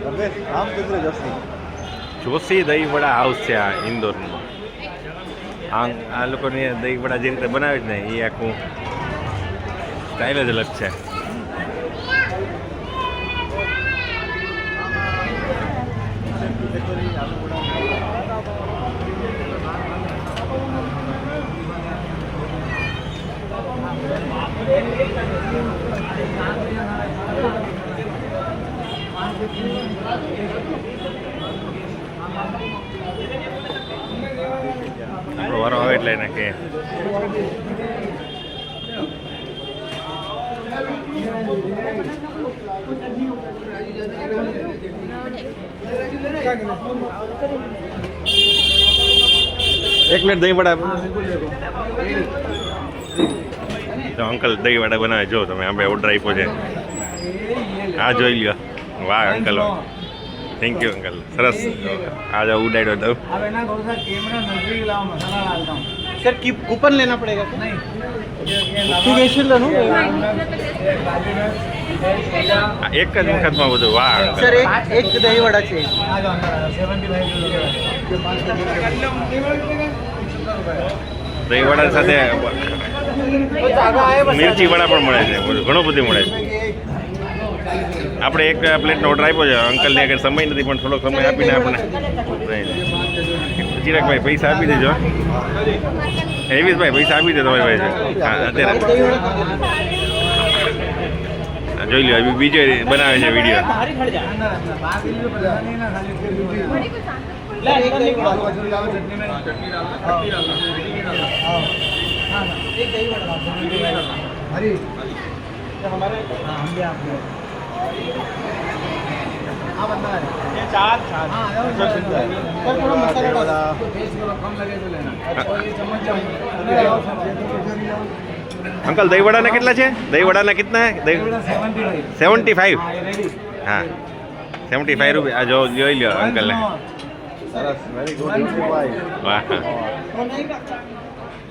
રામચંદ્ર જોશી જોશી દહીં વડા હાઉસ છે આ ઇન્દોરનું. આ લોકોની દહીં વડા જે રીતે બનાવે છે ને એ આખું સ્ટાઇલ જ અલગ છે. આપણો વારો આવે એટલે એને કે એક મિનિટ દહીં વડા તો અંકલ દહીં વડા બનાવે જો તમે આપણે ઓર્ડર આપ્યો છે આ જોઈ લ્યો. વાહ અંકલ થેન્ક યુ અંકલ સરસ આ જાओ उड़ाइडो दो. अब है ना थोड़ा सा कैमरा नजदीक लाओ मसाला डालता हूँ सर की कूपन लेना पड़ेगा नहीं એક જ વખતમાં બધું. વાહ सर एक दही वड़ा चाहिए. દહીં વડા સાથે મિર્ચી વડા પણ મળે છે બધું ઘણું બધું મળે છે. આપણે એક પ્લેટનો ઓર્ડર આપ્યો છે અંકલને આગળ સમય નથી પણ થોડોક સમય આપીને આપણે ચિરાગભાઈ પૈસા આપી દેજો. હેવીસભાઈ પૈસા આપી દે તમારી ભાઈ અત્યારે જોઈ લો બીજો બનાવે છે વિડીયો. अंकल दही वड़ा ना कितना है? दही वड़ा ना कितना है? 75. हाँ 75 रुपये. आ जो જોઈ લો અંકલ ને. સરસ વેરી ગુડ વાહ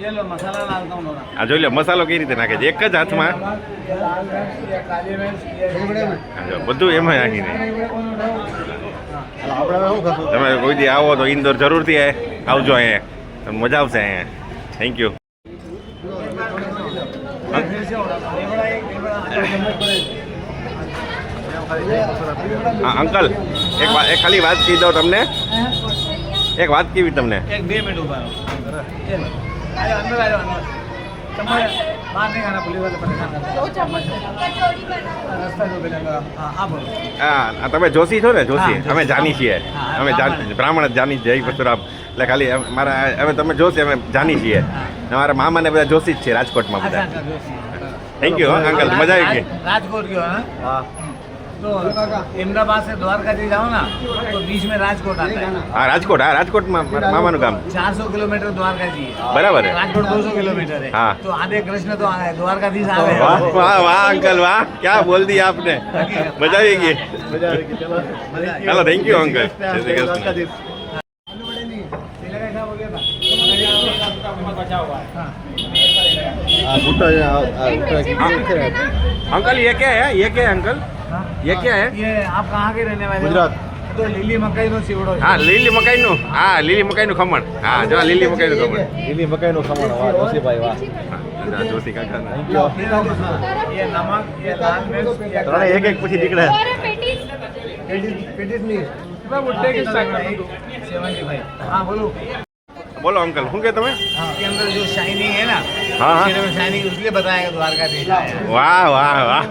ये लो मसाला डालता हूँ थोड़ा. આ જોઈ લો મસાલો કઈ રીતે નાખે છે એક જ હાથમાં. लाल मिर्च या काली मिर्च આ જો બધું એમાં નાખીને. આપણે શું ખાશું તમે કોઈ દી આવો તો ઇન્દોર જરૂરથી આવજો અહીંયા તમને મજા આવશે અહીંયા. Thank you. હા અંકલ એક ખાલી વાત કહી દઉં તમને. એક વાત કેવી તમને. एक 2 मिनट उभा रहो. आयो अंदर आयो अंदर. चम्मच बाहर नहीं खाना पुलिस वाले परेशान करते हैं. 2 चम्मच रास्ता जो मिलेगा. हाँ आप बोलो. હા તમે જોશી છો ને જોશી હા, અમે જાણી છીએ હા, અમે બ્રાહ્મણ જ જાણી જય પરશુરામ એટલે ખાલી મારા અમે તમે જોશી અમે જાણી છીએ અમારા મામાને બધા જોશી જ છે રાજકોટમાં બધા. अच्छा जोशी. થેન્ક યુ અંકલ મજા આવી ગઈ. राजकोट क्यों है હા तो अहमदाबाद से द्वारका जी जाओ ना तो बीच में राजकोट आता है. હા રાજકોટમાં મારા મામાનું ગામ. 400 किलोमीटर द्वारका जी है. બરાબર હે. राजकोट 200 किलोमीटर है. हाँ. तो आधे कृष्ण तो द्वारकाधीश आ गए. વાહ વાહ વાહ અંકલ વાહ क्या बोल दिया आपने. મજા આવી ગઈ. ચાલો થેન્ક યુ અંકલ. જય શ્રી કૃષ્ણ. अंकल ये क्या है अंकल ये क्या है. ये आप कहाँ के रहने वाले हो? गुजरात. तो લીલી મકાઈનો સીવડો છે. હા લીલી મકાઈનું. હા લીલી મકાઈનું ખમણ. હા જો આ લીલી મકાઈનું ખમણ. લીલી મકાઈનું ખમણ. વાહ જોશીભાઈ વાહ. હા જોશી કાકા ये नमक ये लाल मिर्च ये ત્રણે એક એક પછી નીકળે. पेटिस नहीं बुड्ढे के साथ 75. हाँ बोलो. બોલો અંકલ શું કે તમે. इसके अंदर जो शाइनिंग है ना हाँ, हाँ. शाइनिंग इसलिए बताया द्वारका देश. વાહ વાહ વાહ